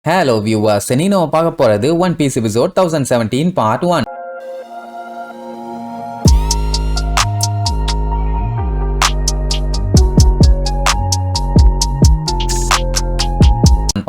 Hello viewers, நீ நம்ம பார்க்க போறது one piece episode 1017 part 1.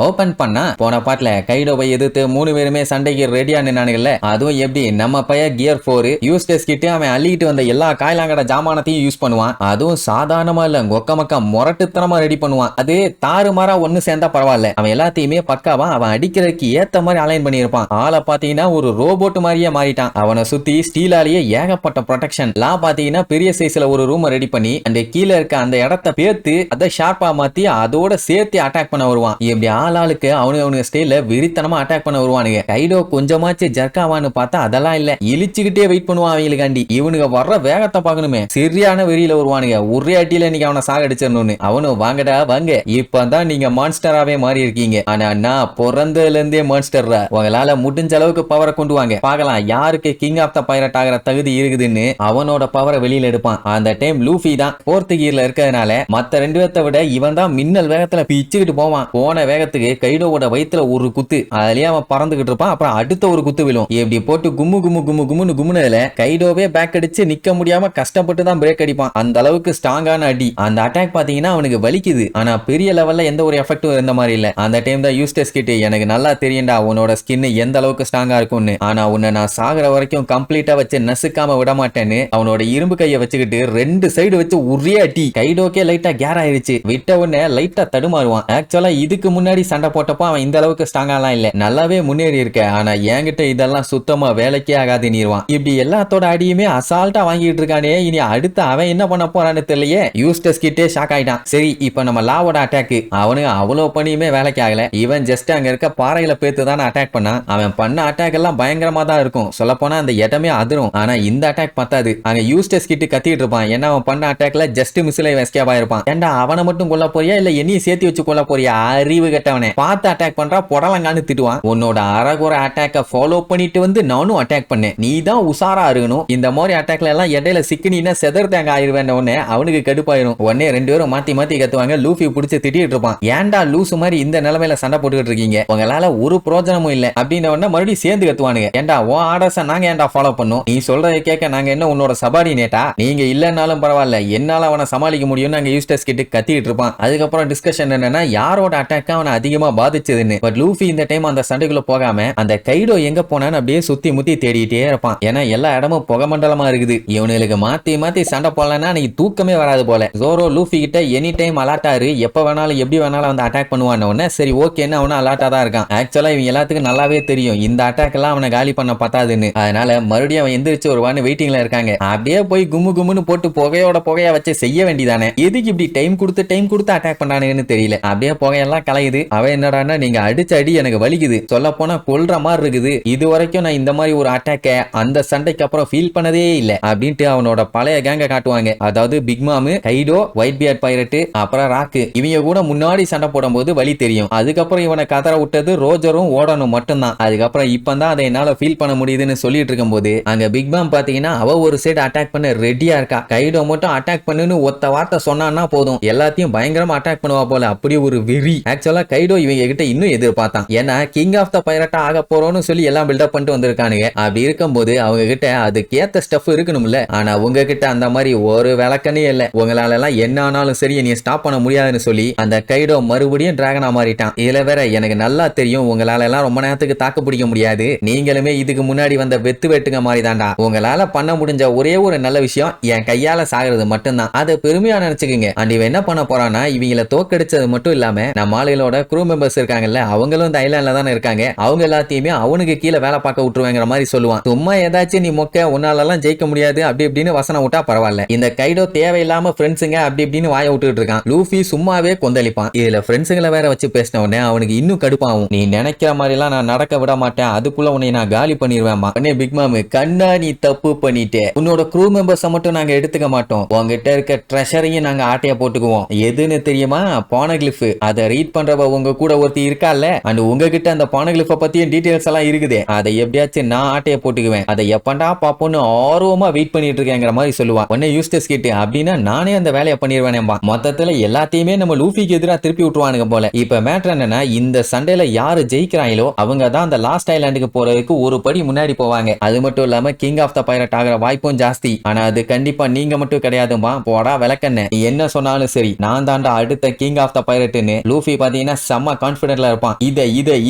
Open பண்ணா போன பாட்டுல கைடோவை எதிர்த்து 3 பேருமே சண்டைக்கு ரெடியா நின்னானுங்கல்ல. அதுவும் எப்படி நம்ம பைய கியர் 4 யூஸ்டஸ் கிட்ட அவன் அள்ளிட்டு வந்த எல்லா காய்லாங்கட ஜாமானத்தையும் யூஸ் பண்ணுவான். அதுவும் சாதாரணமா இல்ல, கொக்க முரட்டுத்தனமா ரெடி பண்ணுவான். அது தாறுமாறா ஒண்ணு சேர்ந்தா பரவாயில்ல, அவன் எல்லாத்தையுமே பக்காவா அவன் அடிக்கிறதுக்கு ஏத்த மாதிரி அலைன் பண்ணியிருப்பான். ஆளை பாத்தீங்கன்னா ஒரு ரோபோட் மாதிரியே மாறிட்டான். அவனை சுத்தி ஸ்டீலாலேயே ஏகப்பட்ட ப்ரொடெக்ஷன் எல்லாம் பாத்தீங்கன்னா பெரிய சைஸ்ல ஒரு ரூம் ரெடி பண்ணி அந்த கீழே இருக்க அந்த இடத்த பேத்து அதை ஷார்ப்பா மாத்தி அதோட சேர்த்து அட்டாக் பண்ண வருவான். இப்படி ஆளுக்கு அவனுக்கு ஸ்டைல்ல விரித்தனமா அட்டாக் பண்ண வருவானுங்க. கைடோ கொஞ்சமாச்சு ஜர்க்காவான்னு பார்த்தா அதெல்லாம் இல்ல, இழிச்சுக்கிட்டே வெயிட் பண்ணுவான் அவங்களுக்காண்டி. இவனுங்க வர்ற வேகத்தை பார்க்கணுமே, சரியான வெறியில வருவானுங்க. ஒரே அட்டியில நீங்க அவனை சாக அடிச்சிடணும்னு. அவனு வாங்கடா வாங்க, இப்பதான் நீங்க மான்ஸ்டராவே மாறி இருக்கீங்க. ஆனா நான் பிறந்ததுல இருந்தே மான்ஸ்டர்ரா, உங்களால முடிஞ்ச அளவுக்கு பவரை கொண்டு வாங்க, பார்க்கலாம் யாருக்கு கிங் ஆஃப் த பைரட் ஆகிற தகுதி இருக்குதுன்னு அவனோட பவரை வெளியில எடுப்பான். அந்த டைம் லூஃபி தான் 4th கியர்ல இருக்கிறதுனால மத்த 2 பேர்த்த விட இவன் தான் மின்னல் வேகத்துல பிச்சுக்கிட்டு போவான். போன வேகத்துக்கு கைடோவோட வயித்துல ஒரு குத்து, அதுலயே அவன் பறந்துகிட்டு இருப்பான். அப்புறம் அடுத்த ஒரு குத்து விழும். இப்படி போட்டு கும்முனதுல கைடோவே பேக் அடிச்சு நிக்க முடியாம கஷ்டப்பட்டு தான் பிரேக் அடிப்பான். அந்த அளவுக்கு ஸ்ட்ராங்கான அடி. அந்த அட்டாக் பாத்தீங்கன்னா அவனுக்கு வலிக்குது, ஆனா பெரிய லெவல்ல எந்த ஒரு எஃபெக்டும் இருந்த மாதிரி இல்ல. அந்த டைம் தான் யூஸ்டஸ் கிட்ட எனக்கு நல்லா தெரியும்டா உன்னோட ஸ்கின் எந்த அளவுக்கு ஸ்ட்ராங்கா இருக்கும்னு, ஆனா உன்னை நான் சாகுற வரைக்கும் கம்ப்ளீட்டா வச்சு நசுக்காம விட மாட்டேன்னு அவனோட இரும்பு கையை வச்சுக்கிட்டு 2 சைடு வச்சு ஒரே அடி. கைடோக்கே லைட்டா கேர் ஆயிருச்சு. விட்ட உடனே லைட்டா தடுமாறுவான். ஆக்சுவலா இதுக்கு முன்னாடி சண்டை போட்டப்போ அவன் இந்த அளவுக்கு ஸ்ட்ராங்காலாம் இல்ல, நல்லாவே முன்னேறி இருக்க. ஆனா என்கிட்ட இதெல்லாம் சுத்தமா வேலைக்கே ஆகாது நீர்வான். இப்படி எல்லாத்தோட அடியுமே அசால்ட்டா வாங்கிட்டு இருக்கானே, இனி அடுத்து அவன் என்ன பண்ண போறான்னு தெரியலையே. யூஸ்டஸ் கிட்டே ஷாக் ஆயிட்டான். சரி இப்ப நம்ம லாவோட அட்டாக், அவனுக்கு அவ்வளவு பண்ணியுமே வேலைக்கு ஆகல. இவன் ஜஸ்ட் அங்க இருக்க பாறையில பேத்து தானே அட்டாக் பண்ணான். அவன் பண்ண அட்டாக் எல்லாம் பயங்கரமா தான் இருக்கும், சொல்ல போனா அந்த இடமே அதிரும். ஆனா இந்த அட்டாக் பத்தாது. அங்க யூஸ்டஸ் கிட்ட கத்திட்டு இருப்பான். ஏன்னா அவன் பண்ண அட்டாக்ல ஜஸ்ட் மிஸ்ல எஸ்கேப் ஆயிருப்பான். ஏண்டா அவனை மட்டும் கொல்ல போறியா இல்ல என்னையும் சேர்த்து வச்சு கொல்ல போறியா, அறிவு கட்டவனே, பார்த்து அட்டாக் பண்றா பொடலங்கான்னு திட்டுவான். உன்னோட அரகுற அட்டாக்க ஃபாலோ பண்ணிட்டு வந்து நானும் அட்டாக் பண்ணேன், நீ தான் உசாரா இருக்கணும். இந்த மாதிரி அட்டாக்ல எல்லாம் இடையில சிக்கினா செதர் தேங்க ஆயிருவேன். உடனே அவனுக்கு கடுப்பாயிரும். உடனே 2 பேரும் மாத்தி கத்துவாங்க. லூஃபி பிடிச்சு திட்டிட்டு இருப்பான். ஏன்டா லூசு மாதிரி இந்த நிலைமையில சண்டை போட்டுக்கிட்டு இருக்கீங்க, உங்களால ஒரு பிரோஜனமும் இல்ல அப்படின்னு உடனே மறுபடியும் சேர்ந்து கத்துவானுங்க. ஏண்டா உன் ஆர்டர்ஸ நாங்க ஏன்டா ஃபாலோ பண்ணோம், நீ சொல்றதை கேட்க நாங்க என்ன உன்னோட சபார்டினேட்டா, நீங்க இல்லன்னாலும் பரவாயில்ல என்னால அவனை சமாளிக்க முடியும்னு அங்க யூஸ்டஸ் கிட்ட கத்திட்டு இருப்பான். அதுக்கப்புறம் டிஸ்கஷன் என்னன்னா யாரோட அட்டாக் அவனை அதிகமா பாதிச்சதுன்னு. பட் லூஃபி இந்த டைம் அந்த சண்டைக்குள்ள போகாம அந்த கைடோ எங்க போனான்னு அப்படியே சுத்தி முத்தி தேடிட்டே இருப்பான். ஏன்னா எல்லா இடமும் புகை மண்டலமா இருக்குது. இவனுக்கு மாத்தி சண்டை போடலன்னா நீ தூக்கமே வராது போல. ஜோரோ லூஃபி கிட்ட எனி டைம் அலாட்டாரு, எப்ப வேணாலும் எப்படி வேணாலும் வந்து அட்டாக் பண்ணுவான்னு. சரி ஓகேன்னு அவனும் அலாட்டா தான் இருக்கான். ஆக்சுவலா இவங்க எல்லாத்துக்கும் நல்லாவே தெரியும் இந்த அட்டாக் எல்லாம் அவனை காலி பண்ண பத்தாதுன்னு. அதனால மறுபடியும் அவன் எந்திரிச்சு ஒரு வான்னு வெயிட்டிங்ல இருக்காங்க. அப்படியே போய் கும்முன்னு போட்டு புகையா வச்சு செய்ய வேண்டியதானே. எதுக்கு இப்படி டைம் கொடுத்து அட்டாக் பண்ணானுன்னு தெரியல. அப்படியே புகையெல்லாம் கலையுது. அவன் என்னடான்னா நீங்க அடிச்ச அடி எனக்கு வலிக்குது, சொல்ல போனா கொல்ற மாதிரி இருக்குது, இது வரைக்கும் நான் இந்த மாதிரி ஒரு அட்டாக்க அந்த சண்டைக்கு அப்புறம் ஃபீல் பண்ணதே இல்ல அப்படின்ட்டு அவனோட பழைய கேங்க காட்டுவாங்க. அதாவது பிக் மாமு, கைடோ, ஒயிட் பியர்ட் பைரட், அப்புறம் ராக்கு. இவங்க கூட முன்னாடி சண்டை போடும்போது வலி தெரியும். அதுக்கப்புறம் இவனை கதற விட்டது ரோஜரும் ஓடனும் மட்டும்தான். அதுக்கப்புறம் இப்பதான் அதை என்னால ஃபீல் பண்ண முடியுதுன்னு சொல்லிட்டு இருக்கும் போது அங்க பிக் மாம் பாத்தீங்கன்னா அவ ஒரு சைடு அட்டாக் பண்ண ரெடியா இருக்கா. கைடோ மட்டும் அட்டாக் பண்ணுன்னு ஒத்த வார்த்தை சொன்னான்னா போதும் எல்லாத்தையும் பயங்கரமா அட்டாக் பண்ணுவா போல, அப்படி ஒரு வெறி. ஆக்சுவலா கைடோ இவங்க கிட்ட இன்னும் எதிர்பார்த்தான். ஏன்னா கிங் ஆஃப் த பைரட்டா ஆக போறோம்னு சொல்லி எல்லாம் பில்டப் பண்ணிட்டு வந்திருக்கானுங்க. அப்படி இருக்கும்போது அவங்க கிட்ட அதுக்கேத்த ஸ்டஃப் இருக்கணும்ல. ஆனா உங்ககிட்ட அந்த மாதிரி ஒரு விளக்கனே இல்ல, உங்களால எல்லாம் என்ன ஆனாலும் சரி நீ ஸ்டாப் பண்ண முடியாதுன்னு சொல்லி அந்த கைடோ மறுபடியும் டிராகனா மாறிட்டான். இதுல வேற எனக்கு நல்லா தெரியும் உங்களால எல்லாம் ரொம்ப நேரத்துக்கு தாக்கு பிடிக்க முடியாது, நீங்களுமே இதுக்கு முன்னாடி வந்த வெட்டுங்க மாதிரி தாண்டா. உங்களால பண்ண முடிஞ்ச ஒரே ஒரு நல்ல விஷயம் என் கையால சாகிறது மட்டும்தான், அதை பெருமையா நினைச்சுக்குங்க. அண்ட் இவன் என்ன பண்ண போறான்னா இவங்கள தோக்கடிச்சது மட்டும் இல்லாம நம்ம ஆளுகளோட க்ரூ மெம்பர்ஸ் இருக்காங்கல்ல, அவங்களும் இந்த ஐலாண்ட்ல தானே இருக்காங்க, அவங்க எல்லாத்தையுமே அவனுக்கு கீழே வேலை பார்க்க விட்டுருவாங்கிற மாதிரி சொல்லுவான். சும்மா ஏதாச்சும் நீ மொக்க உன்னால எல்லாம் ஜெயிக்க முடியாது அப்படி இப்படின்னு வசனம் விட்டா பரவாயில்ல, இந்த கைடோ தேவையில்லாம ஃப்ரெண்ட்ஸுங்க அப்படி இப்படின்னு வாய விட்டுட்டு இருக்கான். லூஃபி சும்மாவே கொந்தளிப்பான். இதுல ஃப்ரெண்ட்ஸுங்களை வேற வச்சு பேசின உடனே அவனுக்கு இன்னும் கடுப்பாகும். நீ நினைக்கிற மாதிரி எல்லாம் நான் நடக்க விட மாட்டேன், அதுக்குள்ள உன்னை நான் காலி பண்ணிடுவேன். பிக் மாமு கண்ணா நீ தப்பு பண்ணிட்டே, உன்னோட க்ரூ மெம்பர்ஸை மட்டும் நாங்க எடுத்துக்க மாட்டோம், உங்ககிட்ட இருக்க ட்ரெஷரையும் நாங்க ஆட்டைய போட்டுக்குவோம். எதுன்னு தெரியுமா, போனகிளிஃப். அதை ரீட் பண்றவ உங்க கூட ஒருத்தி இருக்கால அண்ட் உங்ககிட்ட அந்த பானகிளிஃப பத்தியும் டீடைல்ஸ் எல்லாம் இருக்குது. அதை எப்படியாச்சும் நான் ஆட்டைய போட்டுக்குவேன். அதை எப்பண்டா பாப்போன்னு ஆர்வமா வெயிட் பண்ணிட்டு இருக்கேங்கிற மாதிரி சொல்லுவான். உடனே யூஸ்டஸ் கிட்ட அப்படின்னா நானே அந்த வேலையை பண்ணிடுவேனேம்பா. மொத்தத்துல எல்லாத்தையுமே நம்ம லூஃபிக்கு எதிராக திருப்பி விட்டுருவானுங்க போல. இப்ப மேட்டர் என்னன்னா இந்த சண்டையில யாரு ஜெயிக்கிறாங்களோ அவங்க தான் அந்த லாஸ்ட் ஐலாண்டுக்கு போறதுக்கு ஒரு படி முன்னாடி போவாங்க. அது மட்டும் இல்லாம கிங் ஆஃப் த பைரட் ஆகிற வாய்ப்பும் ஜாஸ்தி. ஆனா அது கண்டிப்பா நீங்க மட்டும் கிடையாதுமா. போடா விளக்கண்ண, என்ன சொன்னாலும் சரி நான் தாண்டா அடுத்த கிங் ஆஃப் த பைரட்னு லூஃபி பாத்தீங்கன்னா செம்ம கான்பிடென்ட்ல இருப்பான்.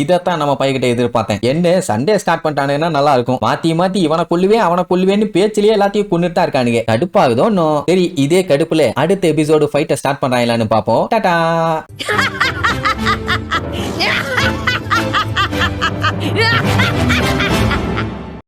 இதத்தான் நம்ம பையகிட்ட எதிர்பார்த்தேன். என்ன சண்டே ஸ்டார்ட் பண்ணிட்டானுன்னா நல்லா இருக்கும். மாத்தி மாத்தி இவனை கொல்லுவேன்னு பேச்சிலேயே எல்லாத்தையும் கொண்டுட்டா இருக்கானுங்க. கடுப்பாகுதோ நோ. சரி இதே கடுப்புல அடுத்த எபிசோடு ஃபைட்ட ஸ்டார்ட் பண்றாங்களான்னு பாப்போம். டாடா.